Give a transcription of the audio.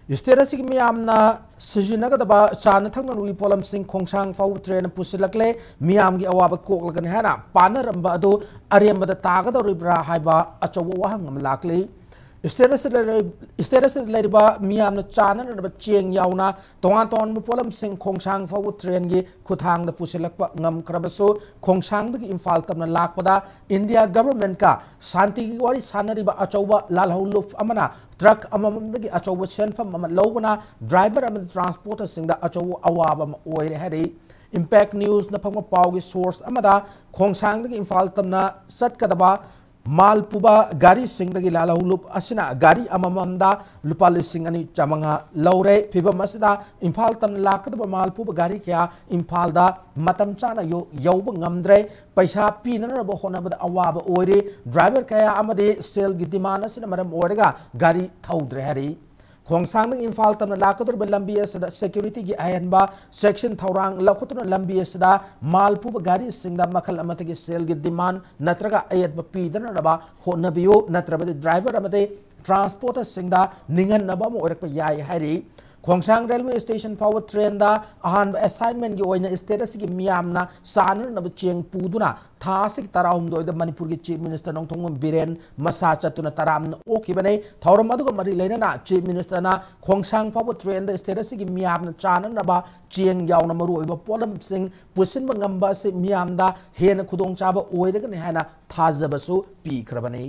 State असिग मियामना सिजिनगदबा चान थंगनरुई पोलमसिंग खोंसांग फाउ train पुसिलकले मियामगी अवाब कोकलगन हैना पानरंबा अदु अरेमबदा तागदरुब्रा हाइबा अचौ वहंगम लाकले state लेरिबा मियामना चाननरबा Cheng याउना तोंगान तोंगन पोलमसिंग खोंसांग फाउ train गी खुथांगदा पुसिलकपा ngमक्रबसु खोंसांगदगी इम्फाल तमना लाकपदा इंडिया गवर्नमेंट का शांति की वारी सानरिबा अचौबा लालहौलुफ अमना ट्रक अममदगी अचौबा सेनफम अम लौबना ड्राइवर अमन ट्रांसपोर्टर सिंगदा अचौबा अवाब अम ओइरे हरि इम्पैक्ट न्यूज़ न फंगमा पाउगी सोर्स अमदा खोंसांगदगी इम्फाल तमना सटकदबा माल पुबा गाड़ी सिंगदगी लालहौलुप असिना गाड़ी अमममदा लुपा लिसिंग अनि चमंगा लौरे फिबम असिदा इम्फाल तमना लाकदबा माल पुबा गाड़ी क्या इम्फालदा मतम चाना यौब ngamdre पैसा पीनरब होनबदा अवाब ओइरे ड्राइवर कया अमदे सेल गी डिमांड असिना मरम ओइरगा गाड़ी थौद्रे हरि खोंसांग इम्फाल तमना लाकदुर लंबी असदा सिक्योरिटी की अहनबा सेक्शन थौरांग लखुतुन लंबी असदा मालपुब गाड़ी सिंगदा मखल अमतगी सेल की डिमांड नत्रगा अयत पीदनरबा होनबियो नत्रबदे ड्राइवर अमदे ट्रांसपोर्टर सिंगदा निंगनबा मोरक याय हरि खोंसांग रेलवे स्टेशन फाउ ट्रेन दा अहान असाइनमेंट की ओइना स्टेटस की मियामना सानरनब चेंग पुदुना थासिक तराहुमदो द मणिपुर की चीफ मिनिस्टर नोंथोंगम बिरेन मसा चतुना तराम ओखिबने थौरम अदुग मरि लेना चीफ मिनिस्टर ना खोंसांग फाउ ट्रेन द स्टेटस की मियामना चाननबा चेंग याउना मरु ओइबा पोलम सिंग पुसिन ngamba से मियामदा हेन खुदोंग चाबा ओइरगने हाना थाजबसु पीख्रबने।